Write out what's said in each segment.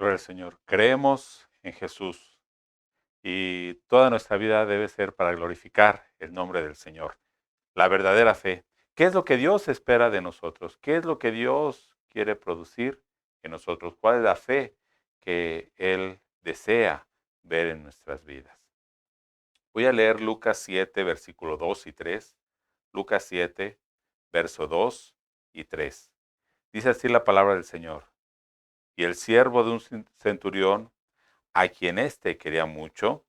Gloria al Señor. Creemos en Jesús y toda nuestra vida debe ser para glorificar el nombre del Señor. La verdadera fe. ¿Qué es lo que Dios espera de nosotros? ¿Qué es lo que Dios quiere producir en nosotros? ¿Cuál es la fe que Él desea ver en nuestras vidas? Voy a leer Lucas 7, versículo 2 y 3. Lucas 7, verso 2 y 3. Dice así la palabra del Señor. Y el siervo de un centurión, a quien éste quería mucho,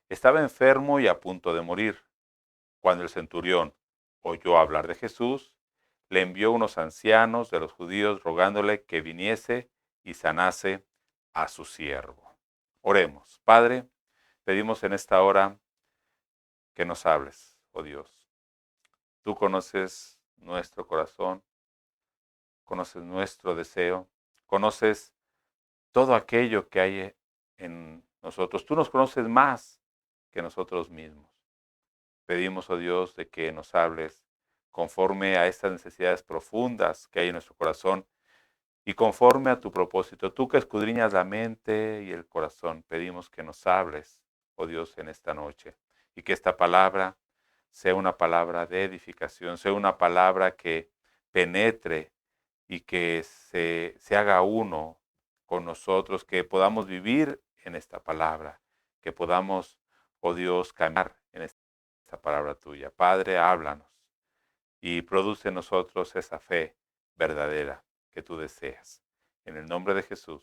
estaba enfermo y a punto de morir. Cuando el centurión oyó hablar de Jesús, le envió unos ancianos de los judíos rogándole que viniese y sanase a su siervo. Oremos. Padre, pedimos en esta hora que nos hables, oh Dios. Tú conoces nuestro corazón, conoces nuestro deseo, conoces todo aquello que hay en nosotros. Tú nos conoces más que nosotros mismos. Pedimos, oh Dios, de que nos hables conforme a estas necesidades profundas que hay en nuestro corazón y conforme a tu propósito. Tú que escudriñas la mente y el corazón, pedimos que nos hables, oh Dios, en esta noche y que esta palabra sea una palabra de edificación, sea una palabra que penetre y que se haga uno con nosotros, que podamos vivir en esta palabra, que podamos, oh Dios, caminar en esta palabra tuya. Padre, háblanos y produce en nosotros esa fe verdadera que tú deseas. En el nombre de Jesús.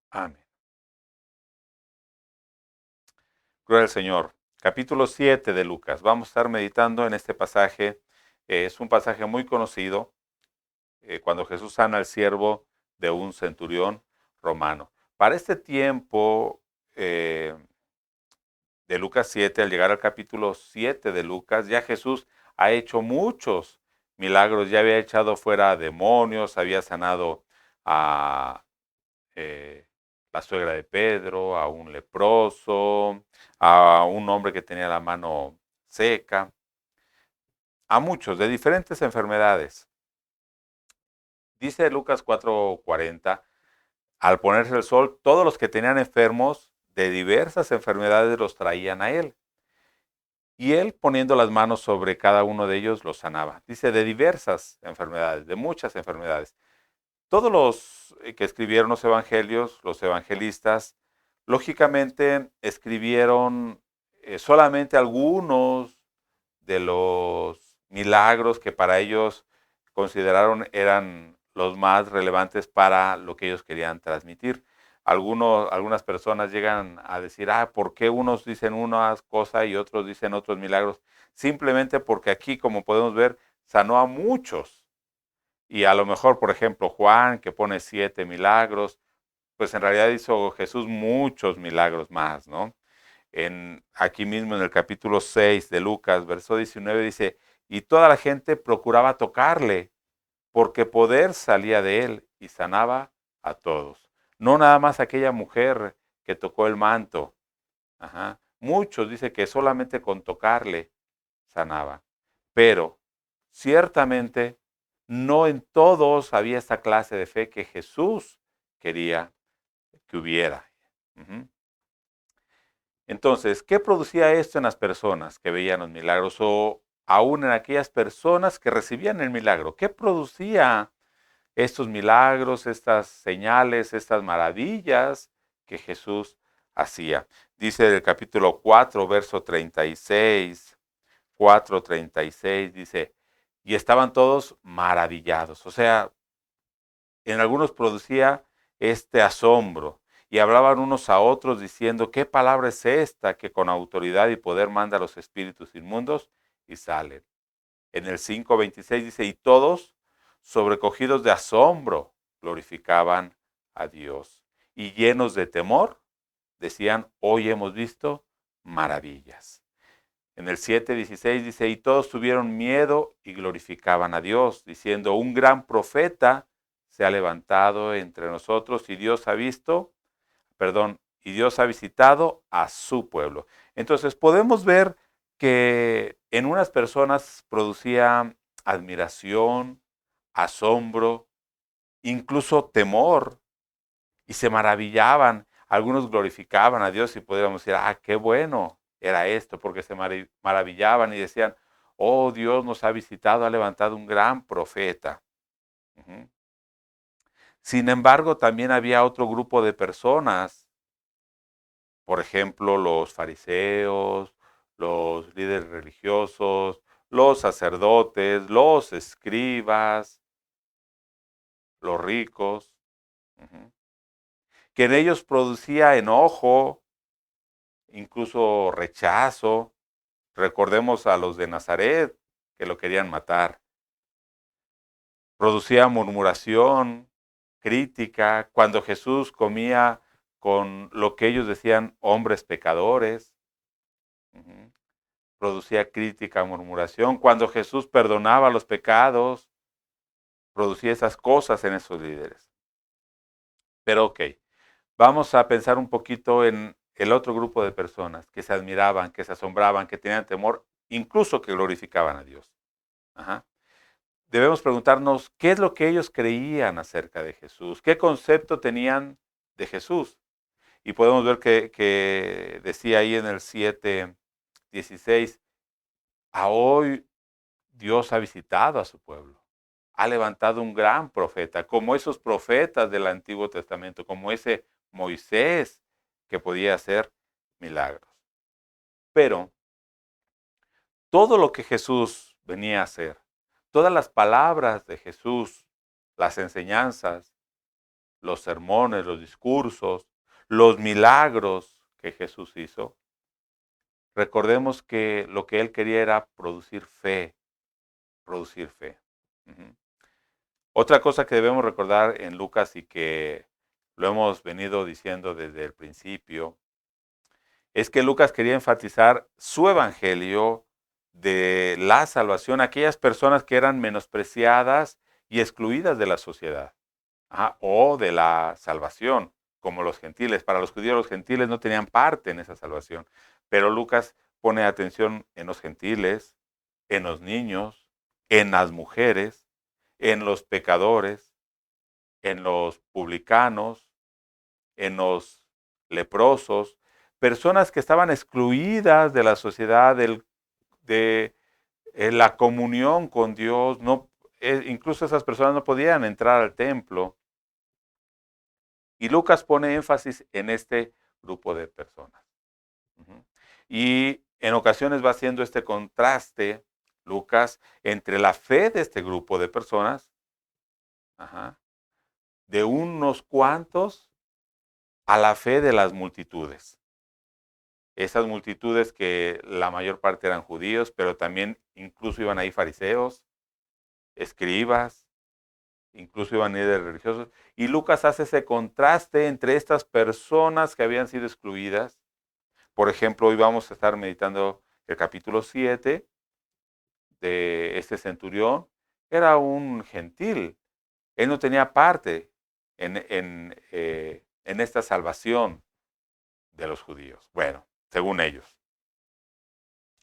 Amén. Gloria al Señor. Capítulo 7 de Lucas. Vamos a estar meditando en este pasaje. Es un pasaje muy conocido. Cuando Jesús sana al siervo de un centurión romano. Para este tiempo de Lucas 7, al llegar al capítulo 7 de Lucas, ya Jesús ha hecho muchos milagros, ya había echado fuera demonios, había sanado a la suegra de Pedro, a un leproso, a un hombre que tenía la mano seca, a muchos de diferentes enfermedades. Dice Lucas 4:40, al ponerse el sol, todos los que tenían enfermos de diversas enfermedades los traían a él. Y él, poniendo las manos sobre cada uno de ellos, los sanaba. Dice, de diversas enfermedades, de muchas enfermedades. Todos los que escribieron los evangelios, los evangelistas, lógicamente escribieron solamente algunos de los milagros que para ellos consideraron eran los más relevantes para lo que ellos querían transmitir. Algunas personas llegan a decir, ¿por qué unos dicen una cosa y otros dicen otros milagros? Simplemente porque aquí, como podemos ver, sanó a muchos. Y a lo mejor, por ejemplo, Juan, que pone 7 milagros, pues en realidad hizo Jesús muchos milagros más, ¿no? Aquí mismo en el capítulo 6 de Lucas, verso 19, dice, y toda la gente procuraba tocarle, porque poder salía de él y sanaba a todos. No nada más aquella mujer que tocó el manto. Ajá. Muchos dice que solamente con tocarle sanaba. Pero ciertamente no en todos había esta clase de fe que Jesús quería que hubiera. Uh-huh. Entonces, ¿qué producía esto en las personas que veían los milagros o aún en aquellas personas que recibían el milagro? ¿Qué producía estos milagros, estas señales, estas maravillas que Jesús hacía? Dice el capítulo 4, verso 36, 4:36, dice, y estaban todos maravillados. O sea, en algunos producía este asombro y hablaban unos a otros diciendo, ¿qué palabra es esta que con autoridad y poder manda a los espíritus inmundos y salen? En el 5:26 dice, y todos, sobrecogidos de asombro, glorificaban a Dios. Y llenos de temor, decían, hoy hemos visto maravillas. En el 7:16 dice, y todos tuvieron miedo y glorificaban a Dios, diciendo, un gran profeta se ha levantado entre nosotros y y Dios ha visitado a su pueblo. Entonces podemos ver que en unas personas producía admiración, asombro, incluso temor, y se maravillaban. Algunos glorificaban a Dios y podríamos decir, qué bueno era esto, porque se maravillaban y decían, oh, Dios nos ha visitado, ha levantado un gran profeta. Ujú. Sin embargo, también había otro grupo de personas, por ejemplo, los fariseos, los líderes religiosos, los sacerdotes, los escribas, los ricos, ujú, que en ellos producía enojo, incluso rechazo. Recordemos a los de Nazaret, que lo querían matar. Producía murmuración, crítica, cuando Jesús comía con lo que ellos decían hombres pecadores. Ujú. Producía crítica, murmuración. Cuando Jesús perdonaba los pecados, producía esas cosas en esos líderes. Pero ok, vamos a pensar un poquito en el otro grupo de personas que se admiraban, que se asombraban, que tenían temor, incluso que glorificaban a Dios. Ajá. Debemos preguntarnos qué es lo que ellos creían acerca de Jesús, qué concepto tenían de Jesús. Y podemos ver que decía ahí en el 7:16, a hoy Dios ha visitado a su pueblo, ha levantado un gran profeta, como esos profetas del Antiguo Testamento, como ese Moisés que podía hacer milagros. Pero todo lo que Jesús venía a hacer, todas las palabras de Jesús, las enseñanzas, los sermones, los discursos, los milagros que Jesús hizo, recordemos que lo que él quería era producir fe, producir fe. Ujú. Otra cosa que debemos recordar en Lucas y que lo hemos venido diciendo desde el principio, es que Lucas quería enfatizar su evangelio de la salvación a aquellas personas que eran menospreciadas y excluidas de la sociedad, o de la salvación, como los gentiles. Para los judíos, los gentiles no tenían parte en esa salvación, pero Lucas pone atención en los gentiles, en los niños, en las mujeres, en los pecadores, en los publicanos, en los leprosos, personas que estaban excluidas de la sociedad, de la comunión con Dios. No, incluso esas personas no podían entrar al templo. Y Lucas pone énfasis en este grupo de personas. Ujú. Y en ocasiones va haciendo este contraste, Lucas, entre la fe de este grupo de personas, ajá, de unos cuantos, a la fe de las multitudes. Esas multitudes que la mayor parte eran judíos, pero también incluso iban ahí fariseos, escribas, incluso iban líderes religiosos. Y Lucas hace ese contraste entre estas personas que habían sido excluidas. Por ejemplo, hoy vamos a estar meditando el capítulo 7 de este centurión. Era un gentil. Él no tenía parte en esta salvación de los judíos. Bueno, según ellos.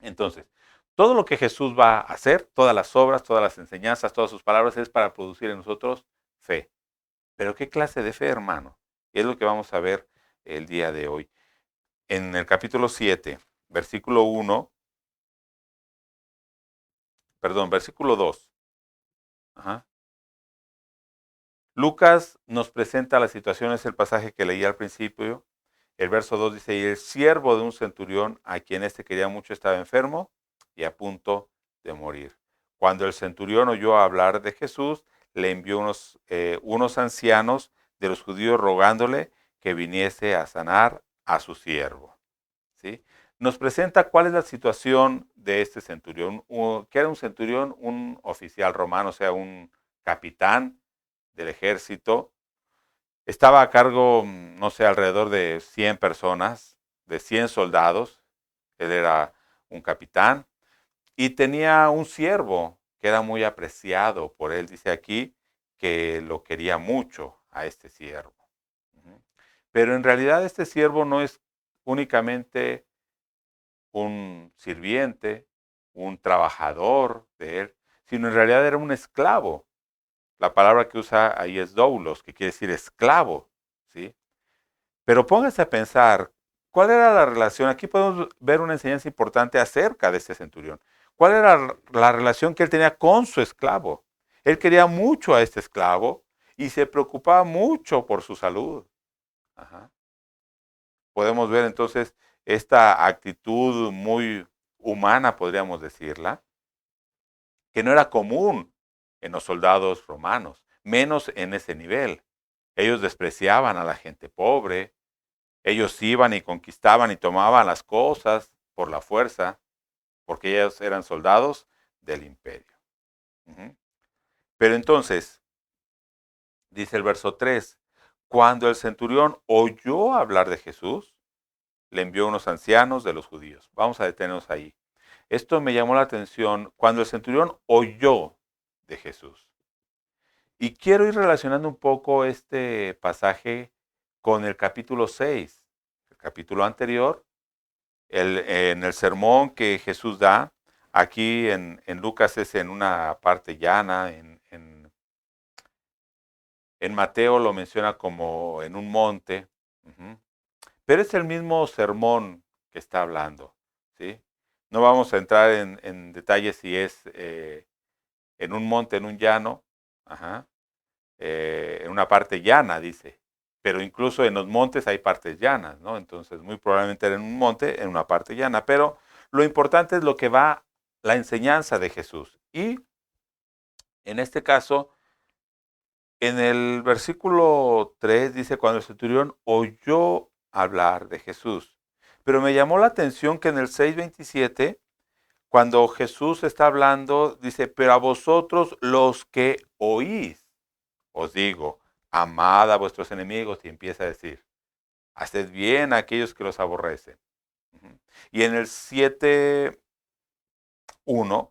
Entonces, todo lo que Jesús va a hacer, todas las obras, todas las enseñanzas, todas sus palabras, es para producir en nosotros fe. Pero ¿qué clase de fe, hermano? Es lo que vamos a ver el día de hoy. En el capítulo 7, versículo 1, perdón, versículo 2. Ajá. Lucas nos presenta la situación, es el pasaje que leí al principio. El verso 2 dice, y el siervo de un centurión a quien éste quería mucho estaba enfermo y a punto de morir. Cuando el centurión oyó hablar de Jesús, le envió unos ancianos de los judíos rogándole que viniese a sanar a su siervo. ¿Sí? Nos presenta cuál es la situación de este centurión, que era un centurión, un oficial romano, o sea, un capitán del ejército. Estaba a cargo, no sé, alrededor de 100 personas, de 100 soldados. Él era un capitán y tenía un siervo que era muy apreciado por él. Dice aquí que lo quería mucho a este siervo. Pero en realidad este siervo no es únicamente un sirviente, un trabajador de él, sino en realidad era un esclavo. La palabra que usa ahí es doulos, que quiere decir esclavo, ¿sí? Pero póngase a pensar, ¿cuál era la relación? Aquí podemos ver una enseñanza importante acerca de este centurión. ¿Cuál era la relación que él tenía con su esclavo? Él quería mucho a este esclavo y se preocupaba mucho por su salud. Ajá. Podemos ver entonces esta actitud muy humana, podríamos decirla, que no era común en los soldados romanos, menos en ese nivel. Ellos despreciaban a la gente pobre, ellos iban y conquistaban y tomaban las cosas por la fuerza, porque ellos eran soldados del imperio. Ujú. Pero entonces, dice el verso 3, cuando el centurión oyó hablar de Jesús, le envió unos ancianos de los judíos. Vamos a detenernos ahí. Esto me llamó la atención cuando el centurión oyó de Jesús. Y quiero ir relacionando un poco este pasaje con el capítulo 6, el capítulo anterior, en el sermón que Jesús da. Aquí en Lucas es en una parte llana, en Mateo lo menciona como en un monte, uh-huh. Pero es el mismo sermón que está hablando, ¿sí? No vamos a entrar en detalles si es en un monte, en un llano, ajá, en una parte llana, dice. Pero incluso en los montes hay partes llanas, ¿no? Entonces, muy probablemente era en un monte, en una parte llana. Pero lo importante es lo que va la enseñanza de Jesús. Y en este caso, en el versículo 3 dice, cuando el centurión oyó hablar de Jesús. Pero me llamó la atención que en el 6:27, cuando Jesús está hablando, dice, pero a vosotros los que oís, os digo, amad a vuestros enemigos, y empieza a decir, haced bien a aquellos que los aborrecen. Ujú. Y en el 7:1,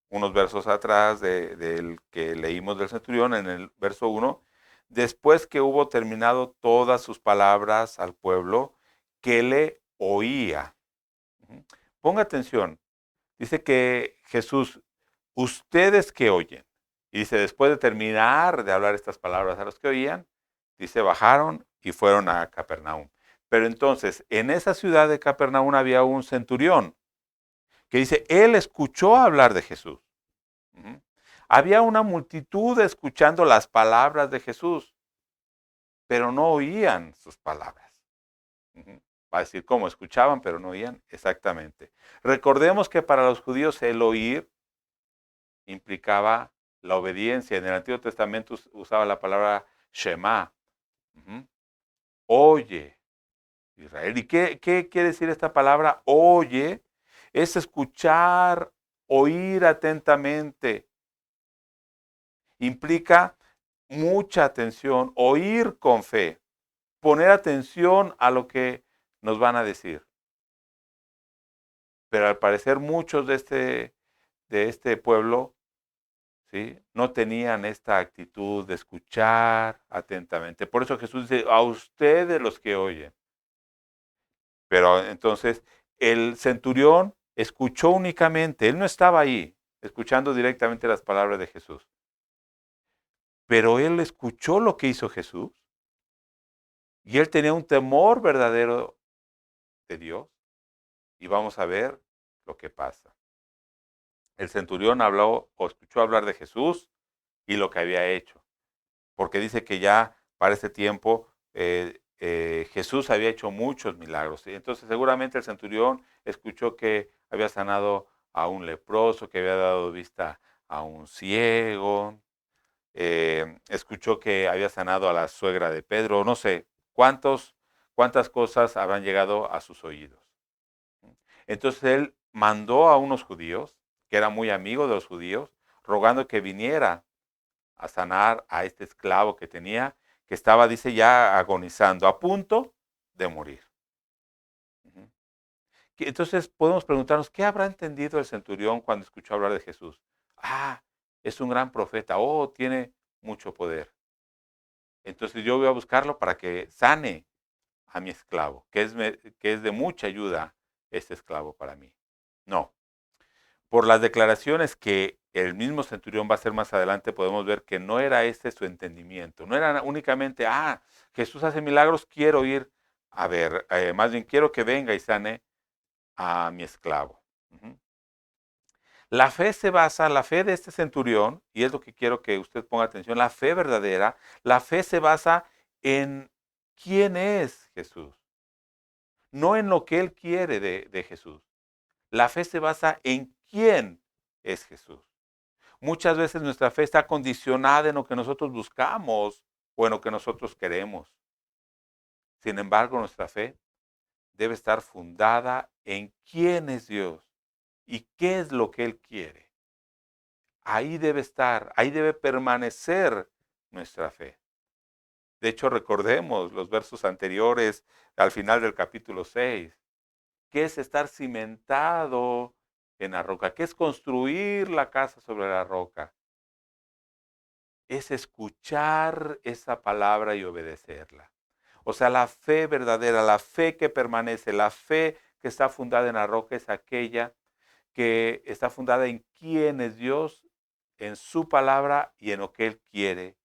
unos versos atrás del que leímos del centurión, en el verso 1, después que hubo terminado todas sus palabras al pueblo, que le oía. Ujú. Ponga atención, dice que Jesús, ustedes que oyen, y dice, después de terminar de hablar estas palabras a los que oían, dice, bajaron y fueron a Capernaum. Pero entonces, en esa ciudad de Capernaum había un centurión que dice, él escuchó hablar de Jesús. Ujú. Había una multitud escuchando las palabras de Jesús, pero no oían sus palabras. Ujú. Va a decir, ¿cómo? Escuchaban, pero no oían. Exactamente. Recordemos que para los judíos el oír implicaba la obediencia. En el Antiguo Testamento usaba la palabra Shema. Ujú. Oye, Israel. ¿Y qué quiere decir esta palabra? Oye, es escuchar, oír atentamente. Implica mucha atención, oír con fe, poner atención a lo que nos van a decir. Pero al parecer muchos de este pueblo, ¿sí?, no tenían esta actitud de escuchar atentamente. Por eso Jesús dice, a ustedes los que oyen. Pero entonces el centurión escuchó únicamente, él no estaba ahí escuchando directamente las palabras de Jesús. Pero él escuchó lo que hizo Jesús y él tenía un temor verdadero de Dios. Y vamos a ver lo que pasa. El centurión habló o escuchó hablar de Jesús y lo que había hecho, porque dice que ya para ese tiempo Jesús había hecho muchos milagros. ¿Sí? Entonces seguramente el centurión escuchó que había sanado a un leproso, que había dado vista a un ciego, escuchó que había sanado a la suegra de Pedro, no sé cuántas cosas habrán llegado a sus oídos. Entonces él mandó a unos judíos, que era muy amigo de los judíos, rogando que viniera a sanar a este esclavo que tenía, que estaba, dice, ya agonizando, a punto de morir. Ujú. Entonces podemos preguntarnos, ¿qué habrá entendido el centurión cuando escuchó hablar de Jesús? Ah, es un gran profeta, oh, tiene mucho poder. Entonces yo voy a buscarlo para que sane a mi esclavo, que es de mucha ayuda este esclavo para mí. No, por las declaraciones que el mismo centurión va a hacer más adelante, podemos ver que no era este su entendimiento. No era únicamente, Jesús hace milagros, quiero ir a ver, más bien quiero que venga y sane a mi esclavo. Ujú. La fe de este centurión, y es lo que quiero que usted ponga atención, la fe verdadera, la fe se basa en quién es Jesús, no en lo que él quiere de Jesús. La fe se basa en quién es Jesús. Muchas veces nuestra fe está condicionada en lo que nosotros buscamos o en lo que nosotros queremos. Sin embargo, nuestra fe debe estar fundada en quién es Dios y qué es lo que Él quiere. Ahí debe estar, ahí debe permanecer nuestra fe. De hecho, recordemos los versos anteriores al final del capítulo 6. ¿Qué es estar cimentado en la roca? ¿Qué es construir la casa sobre la roca? Es escuchar esa palabra y obedecerla. O sea, la fe verdadera, la fe que permanece, la fe que está fundada en la roca es aquella que está fundada en quién es Dios, en su palabra y en lo que Él quiere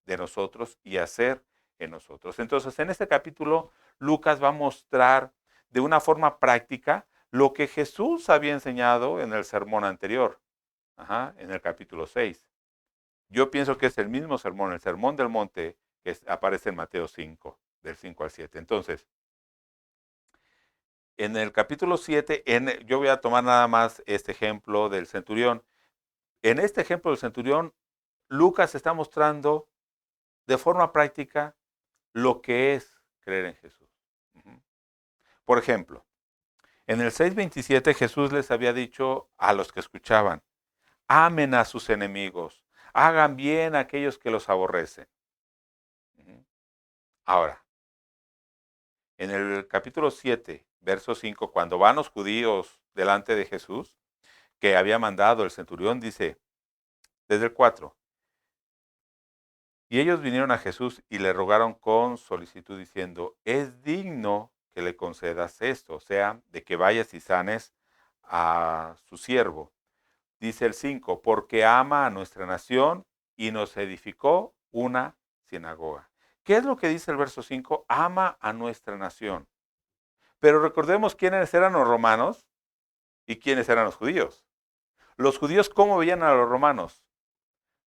de nosotros y hacer en nosotros. Entonces, en este capítulo, Lucas va a mostrar de una forma práctica lo que Jesús había enseñado en el sermón anterior, en el capítulo 6. Yo pienso que es el mismo sermón, el sermón del monte, que aparece en Mateo 5, del 5 al 7. Entonces, en el capítulo 7, yo voy a tomar nada más este ejemplo del centurión. En este ejemplo del centurión, Lucas está mostrando de forma práctica lo que es creer en Jesús. Ujú. Por ejemplo, en el 6:27 Jesús les había dicho a los que escuchaban, amen a sus enemigos, hagan bien a aquellos que los aborrecen. Ujú. Ahora, en el capítulo 7, verso 5, cuando van los judíos delante de Jesús, que había mandado el centurión, dice, desde el 4, y ellos vinieron a Jesús y le rogaron con solicitud diciendo, es digno que le concedas esto, o sea, de que vayas y sanes a su siervo. Dice el 5, porque ama a nuestra nación y nos edificó una sinagoga. ¿Qué es lo que dice el verso 5? Ama a nuestra nación. Pero recordemos quiénes eran los romanos y quiénes eran los judíos. Los judíos, ¿cómo veían a los romanos?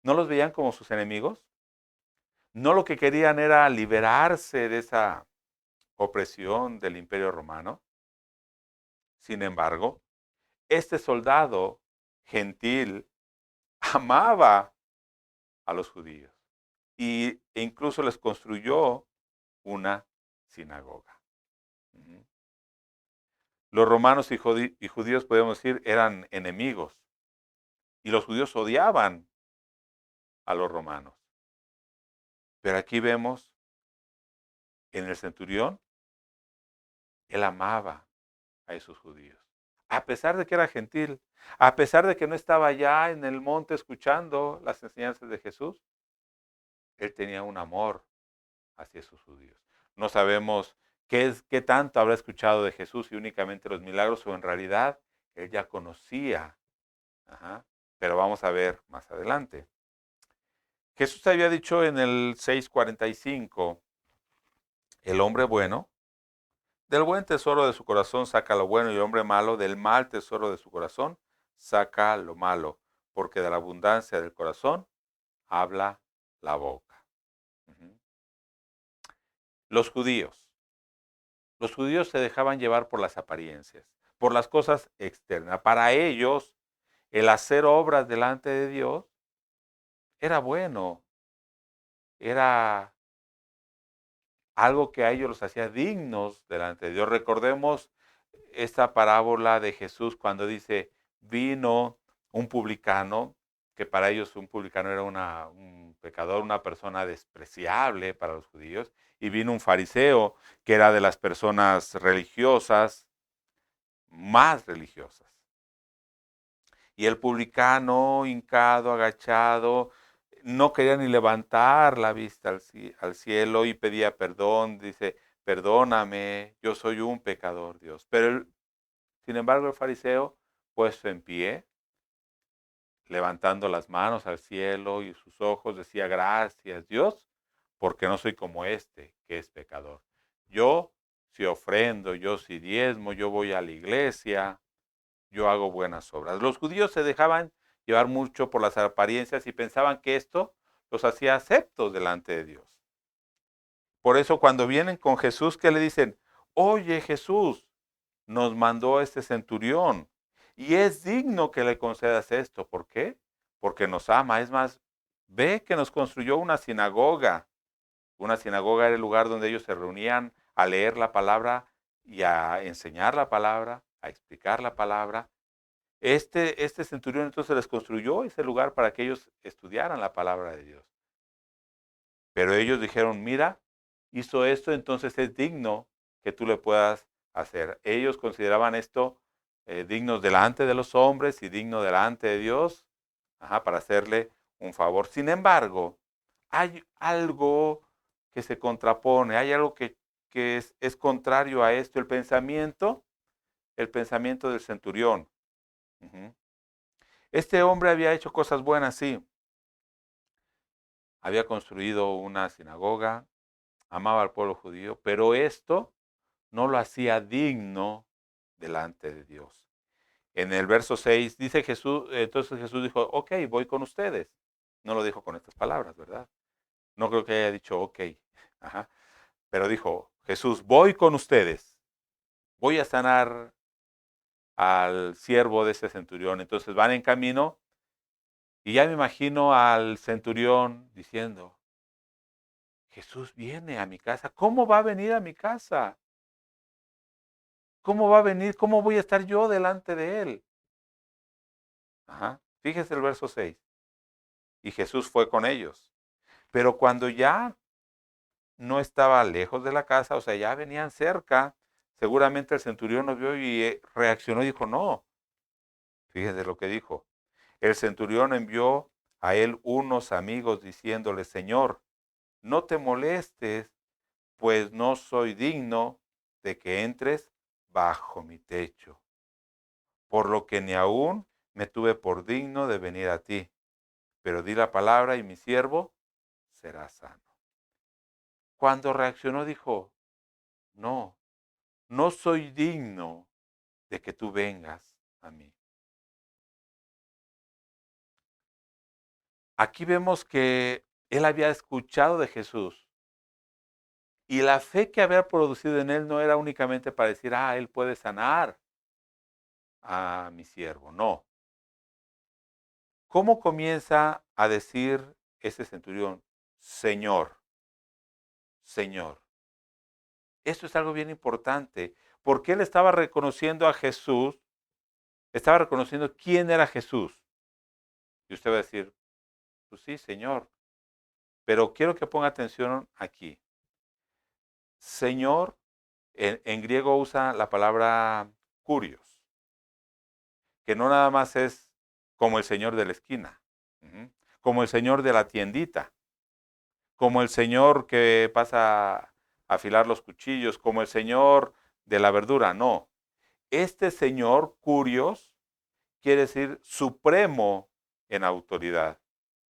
¿No los veían como sus enemigos? ¿No lo que querían era liberarse de esa opresión del imperio romano? Sin embargo, este soldado gentil amaba a los judíos e incluso les construyó una sinagoga. Los romanos y judíos, podemos decir, eran enemigos y los judíos odiaban a los romanos. Pero aquí vemos en el centurión, él amaba a esos judíos. A pesar de que era gentil, a pesar de que no estaba allá en el monte escuchando las enseñanzas de Jesús, él tenía un amor hacia esos judíos. No sabemos qué tanto habrá escuchado de Jesús y únicamente los milagros, o en realidad él ya conocía. Pero vamos a ver más adelante. Jesús había dicho en el 6:45, el hombre bueno, del buen tesoro de su corazón saca lo bueno y el hombre malo del mal tesoro de su corazón saca lo malo, porque de la abundancia del corazón habla la boca. Ujú. Los judíos. Los judíos se dejaban llevar por las apariencias, por las cosas externas. Para ellos, el hacer obras delante de Dios era bueno, era algo que a ellos los hacía dignos delante de Dios. Recordemos esta parábola de Jesús cuando dice, vino un publicano, que para ellos un publicano era un pecador, una persona despreciable para los judíos, y vino un fariseo, que era de las personas religiosas, más religiosas. Y el publicano, hincado, agachado, no quería ni levantar la vista al cielo y pedía perdón. Dice, perdóname, yo soy un pecador, Dios. Pero, sin embargo, el fariseo, puesto en pie, levantando las manos al cielo y sus ojos, decía, gracias, Dios, porque no soy como este, que es pecador. Yo sí ofrendo, yo sí diezmo, yo voy a la iglesia, yo hago buenas obras. Los judíos se dejaban llevar mucho por las apariencias y pensaban que esto los hacía aceptos delante de Dios. Por eso cuando vienen con Jesús, ¿qué le dicen? Oye Jesús, nos mandó este centurión y es digno que le concedas esto. ¿Por qué? Porque nos ama. Es más, ve que nos construyó una sinagoga. Una sinagoga era el lugar donde ellos se reunían a leer la palabra y a enseñar la palabra, a explicar la palabra. Este centurión entonces les construyó ese lugar para que ellos estudiaran la palabra de Dios. Pero ellos dijeron, mira, hizo esto, entonces es digno que tú le puedas hacer. Ellos consideraban esto dignos delante de los hombres y digno delante de Dios, para hacerle un favor. Sin embargo, hay algo que se contrapone, hay algo que es contrario a esto, el pensamiento del centurión. Ujú. Este hombre había hecho cosas buenas, sí. Había construido una sinagoga, amaba al pueblo judío, pero esto no lo hacía digno delante de Dios. En el verso 6 dice Jesús, entonces Jesús dijo, ok, voy con ustedes. No lo dijo con estas palabras, ¿verdad? No creo que haya dicho ok. Ajá. Pero dijo, Jesús, voy con ustedes. Voy a sanar al siervo de ese centurión. Entonces van en camino y ya me imagino al centurión diciendo, Jesús viene a mi casa. ¿Cómo va a venir a mi casa? ¿Cómo va a venir? ¿Cómo voy a estar yo delante de él? Ajá. Fíjese el verso 6. Y Jesús fue con ellos. Pero cuando ya no estaba lejos de la casa, o sea, ya venían cerca, seguramente el centurión nos vio y reaccionó y dijo, no. Fíjese lo que dijo. El centurión envió a él unos amigos diciéndole, Señor, no te molestes, pues no soy digno de que entres bajo mi techo, por lo que ni aún me tuve por digno de venir a ti, pero di la palabra y mi siervo será sano. Cuando reaccionó dijo, no, no soy digno de que tú vengas a mí. Aquí vemos que él había escuchado de Jesús y la fe que había producido en él no era únicamente para decir, él puede sanar a mi siervo, no. ¿Cómo comienza a decir ese centurión? Señor, Señor. Esto es algo bien importante, porque él estaba reconociendo a Jesús, estaba reconociendo quién era Jesús. Y usted va a decir, pues sí, Señor, pero quiero que ponga atención aquí. Señor, en griego usa la palabra curios, que no nada más es como el señor de la esquina, como el señor de la tiendita, como el señor que pasa a afilar los cuchillos, como el señor de la verdura, no. Este señor, curios, quiere decir supremo en autoridad.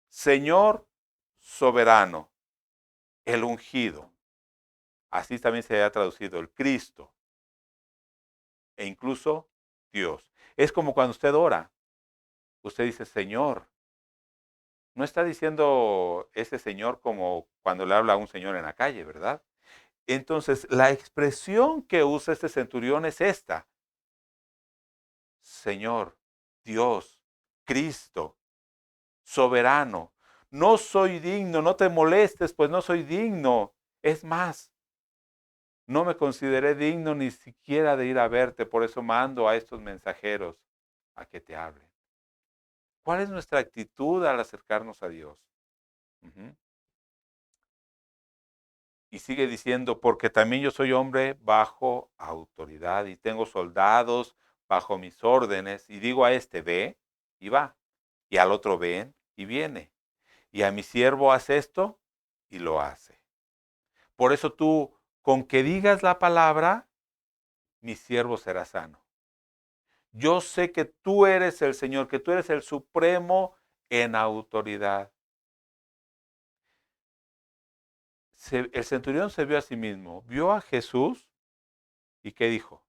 Señor soberano, el ungido. Así también se ha traducido el Cristo e incluso Dios. Es como cuando usted ora. Usted dice, Señor. No está diciendo ese Señor como cuando le habla a un señor en la calle, ¿verdad? Entonces, la expresión que usa este centurión es esta. Señor, Dios, Cristo, soberano. No soy digno, no te molestes, pues no soy digno. Es más, no me consideré digno ni siquiera de ir a verte, por eso mando a estos mensajeros a que te hablen. ¿Cuál es nuestra actitud al acercarnos a Dios? Ujú. Y sigue diciendo, porque también yo soy hombre bajo autoridad y tengo soldados bajo mis órdenes. Y digo a este, ve y va. Y al otro, ven y viene. Y a mi siervo hace esto y lo hace. Por eso tú, con que digas la palabra, mi siervo será sano. Yo sé que tú eres el Señor, que tú eres el supremo en autoridad. El centurión se vio a sí mismo, vio a Jesús ¿Y qué dijo?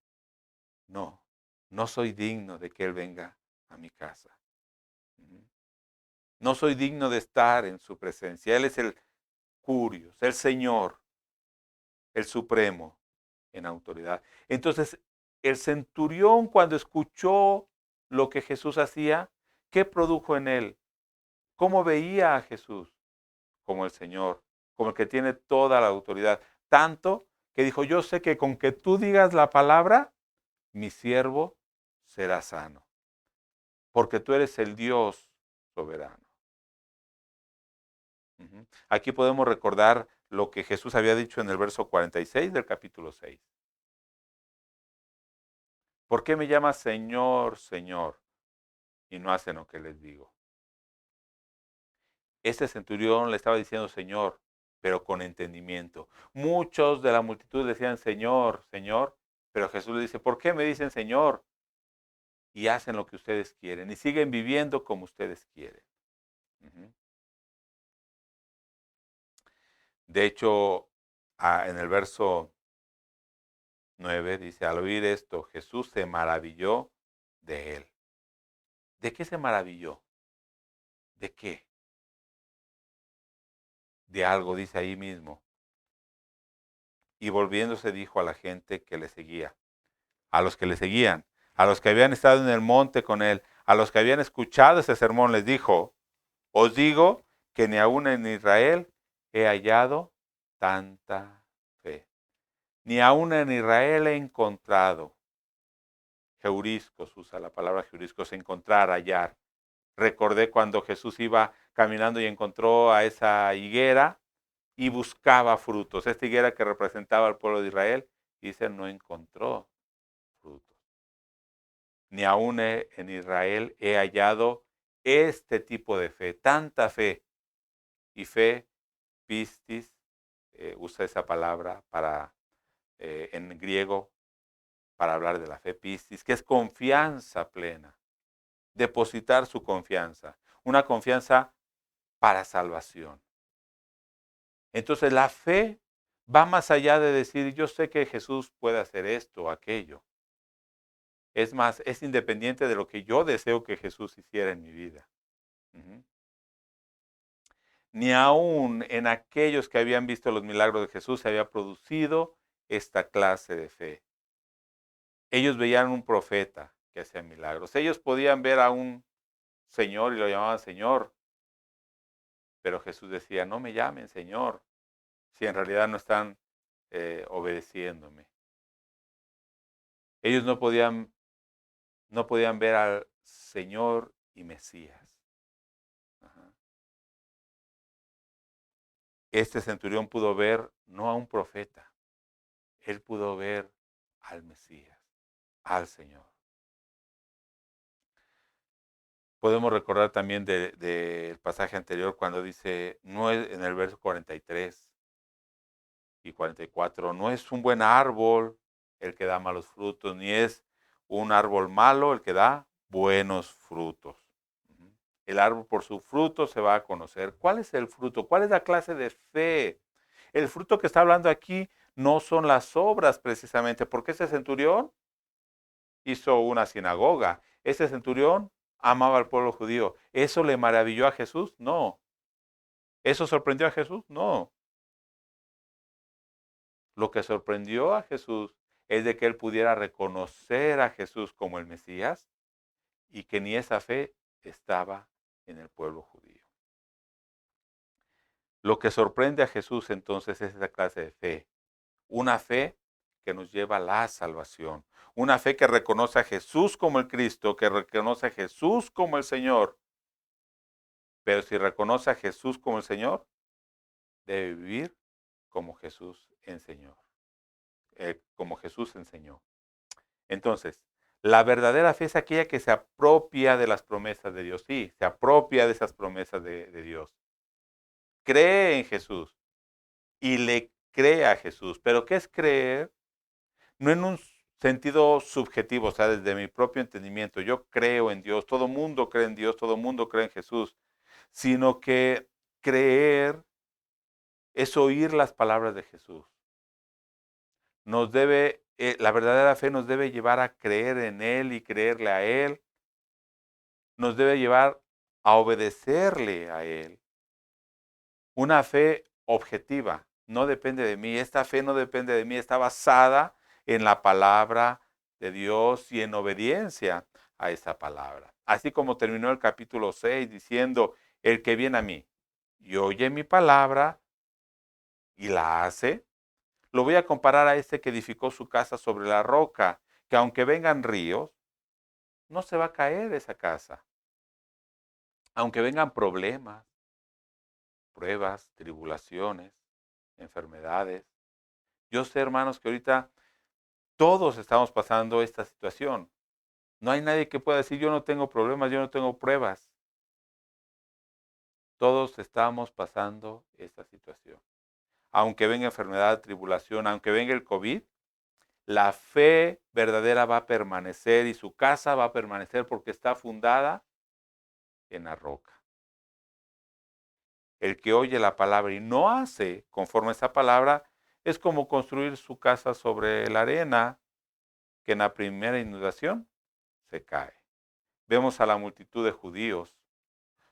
No, no soy digno de que Él venga a mi casa. No soy digno de estar en su presencia. Él es el Curios, el Señor, el Supremo en autoridad. Entonces, el centurión cuando escuchó lo que Jesús hacía, ¿qué produjo en él? ¿Cómo veía a Jesús? Como el Señor, como el que tiene toda la autoridad. Tanto que dijo, yo sé que con que tú digas la palabra, mi siervo será sano, porque tú eres el Dios soberano. Aquí podemos recordar lo que Jesús había dicho en el verso 46 del capítulo 6. ¿Por qué me llamas Señor, Señor, y no hacen lo que les digo? Este centurión le estaba diciendo Señor, pero con entendimiento. Muchos de la multitud decían Señor, Señor, pero Jesús le dice, ¿por qué me dicen Señor? Y hacen lo que ustedes quieren y siguen viviendo como ustedes quieren. De hecho, en el verso 9 dice, al oír esto, Jesús se maravilló de él. ¿De qué se maravilló? ¿De qué? De algo, dice ahí mismo. Y volviéndose dijo a la gente que le seguía, a los que le seguían, a los que habían estado en el monte con él, a los que habían escuchado ese sermón, les dijo, os digo que ni aún en Israel he hallado tanta fe. Ni aún en Israel he encontrado. Heuriscos, usa la palabra heuriscos, encontrar, hallar. Recordé cuando Jesús iba caminando y encontró a esa higuera y buscaba frutos. Esta higuera que representaba al pueblo de Israel, dice, no encontró frutos. Ni aún en Israel he hallado este tipo de fe, tanta fe. Y fe, pistis, usa esa palabra para, en griego para hablar de la fe, pistis, que es confianza plena, depositar su confianza, una confianza para salvación. Entonces la fe va más allá de decir, yo sé que Jesús puede hacer esto o aquello. Es más, es independiente de lo que yo deseo que Jesús hiciera en mi vida. Ni aún en aquellos que habían visto los milagros de Jesús se había producido esta clase de fe. Ellos veían un profeta que hacía milagros. Ellos podían ver a un Señor y lo llamaban Señor. Pero Jesús decía, no me llamen Señor, si en realidad no están obedeciéndome. Ellos no podían ver al Señor y Mesías. Ajá. Este centurión pudo ver no a un profeta, él pudo ver al Mesías, al Señor. Podemos recordar también del pasaje anterior cuando dice, no es en el verso 43 y 44, no es un buen árbol el que da malos frutos, ni es un árbol malo el que da buenos frutos. El árbol por su fruto se va a conocer. ¿Cuál es el fruto? ¿Cuál es la clase de fe? El fruto que está hablando aquí no son las obras precisamente, porque ese centurión hizo una sinagoga. Ese centurión amaba al pueblo judío. ¿Eso le maravilló a Jesús? No. ¿Eso sorprendió a Jesús? No. Lo que sorprendió a Jesús es de que él pudiera reconocer a Jesús como el Mesías y que ni esa fe estaba en el pueblo judío. Lo que sorprende a Jesús entonces es esa clase de fe. Una fe que nos lleva a la salvación. Una fe que reconoce a Jesús como el Cristo, que reconoce a Jesús como el Señor. Pero si reconoce a Jesús como el Señor, debe vivir como Jesús enseñó. Como Jesús enseñó. Entonces, la verdadera fe es aquella que se apropia de las promesas de Dios. Sí, se apropia de esas promesas de Dios. Cree en Jesús y le cree a Jesús. Pero ¿qué es creer? No en un sentido subjetivo, o sea, desde mi propio entendimiento. Yo creo en Dios, todo mundo cree en Dios, todo mundo cree en Jesús. Sino que creer es oír las palabras de Jesús. Nos debe la verdadera fe nos debe llevar a creer en Él y creerle a Él. Nos debe llevar a obedecerle a Él. Una fe objetiva, no depende de mí. Esta fe no depende de mí, está basada en la palabra de Dios y en obediencia a esa palabra. Así como terminó el capítulo 6 diciendo, el que viene a mí y oye mi palabra y la hace, lo voy a comparar a este que edificó su casa sobre la roca, que aunque vengan ríos, no se va a caer esa casa. Aunque vengan problemas, pruebas, tribulaciones, enfermedades. Yo sé, hermanos, que ahorita todos estamos pasando esta situación. No hay nadie que pueda decir, yo no tengo problemas, yo no tengo pruebas. Todos estamos pasando esta situación. Aunque venga enfermedad, tribulación, aunque venga el COVID, la fe verdadera va a permanecer y su casa va a permanecer porque está fundada en la roca. El que oye la palabra y no hace conforme a esa palabra es como construir su casa sobre la arena que en la primera inundación se cae. Vemos a la multitud de judíos,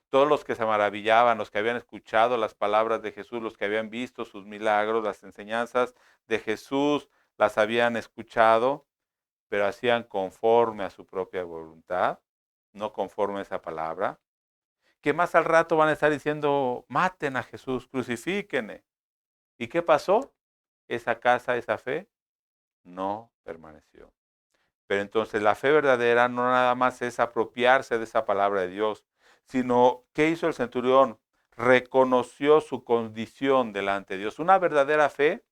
todos los que se maravillaban, los que habían escuchado las palabras de Jesús, los que habían visto sus milagros, las enseñanzas de Jesús, las habían escuchado, pero hacían conforme a su propia voluntad, no conforme a esa palabra, que más al rato van a estar diciendo, maten a Jesús, crucifíquenle. ¿Y qué pasó? Esa casa, esa fe, no permaneció. Pero entonces la fe verdadera no nada más es apropiarse de esa palabra de Dios, sino ¿qué hizo el centurión? Reconoció su condición delante de Dios. Una verdadera fe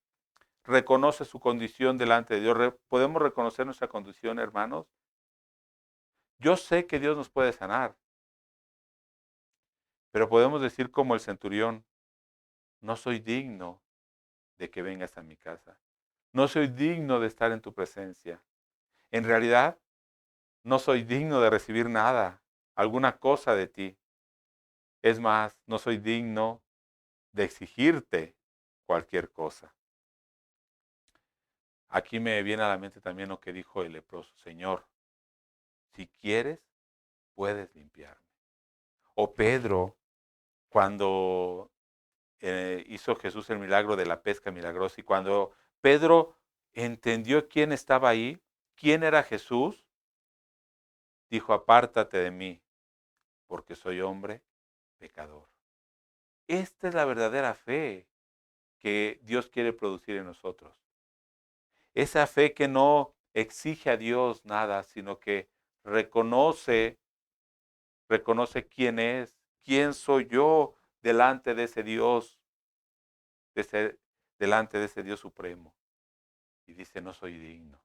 reconoce su condición delante de Dios. ¿Podemos reconocer nuestra condición, hermanos? Yo sé que Dios nos puede sanar, pero podemos decir como el centurión, no soy digno de que vengas a mi casa. No soy digno de estar en tu presencia. En realidad, no soy digno de recibir nada, alguna cosa de ti. Es más, no soy digno de exigirte cualquier cosa. Aquí me viene a la mente también lo que dijo el leproso, Señor, si quieres, puedes limpiarme. O Pedro, cuando hizo Jesús el milagro de la pesca milagrosa y cuando Pedro entendió quién estaba ahí, quién era Jesús, dijo, apártate de mí, porque soy hombre pecador. Esta es la verdadera fe que Dios quiere producir en nosotros. Esa fe que no exige a Dios nada, sino que reconoce, reconoce quién es, quién soy yo delante de ese Dios, delante de ese Dios supremo. Y dice, no soy digno.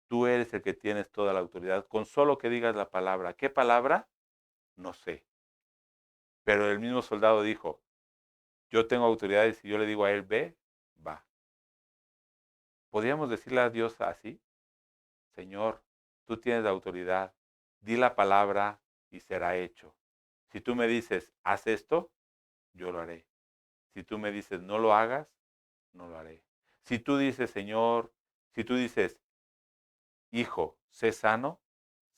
Tú eres el que tienes toda la autoridad. Con solo que digas la palabra. ¿Qué palabra? No sé. Pero el mismo soldado dijo, yo tengo autoridad y si yo le digo a él, ve, va. ¿Podríamos decirle a Dios así? Señor, tú tienes la autoridad, di la palabra y será hecho. Si tú me dices, haz esto, yo lo haré. Si tú me dices, no lo hagas, no lo haré. Si tú dices, Señor, si tú dices, hijo, sé sano,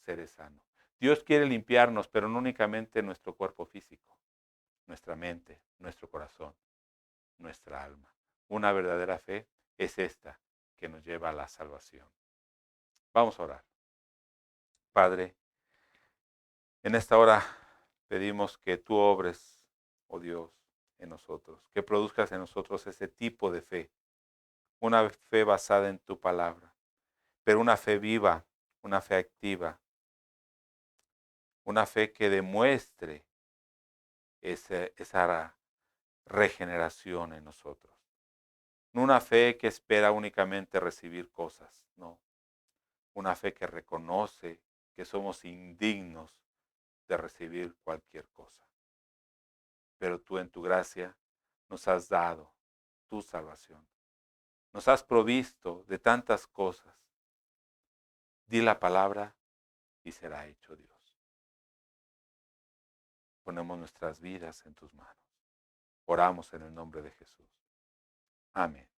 seré sano. Dios quiere limpiarnos, pero no únicamente nuestro cuerpo físico, nuestra mente, nuestro corazón, nuestra alma. Una verdadera fe es esta que nos lleva a la salvación. Vamos a orar. Padre, en esta hora pedimos que tú obres, oh Dios, en nosotros, que produzcas en nosotros ese tipo de fe, una fe basada en tu palabra, pero una fe viva, una fe activa, una fe que demuestre esa regeneración en nosotros. No una fe que espera únicamente recibir cosas, no, una fe que reconoce que somos indignos de recibir cualquier cosa. Pero tú en tu gracia nos has dado tu salvación. Nos has provisto de tantas cosas. Di la palabra y será hecho, Dios. Ponemos nuestras vidas en tus manos. Oramos en el nombre de Jesús. Amén.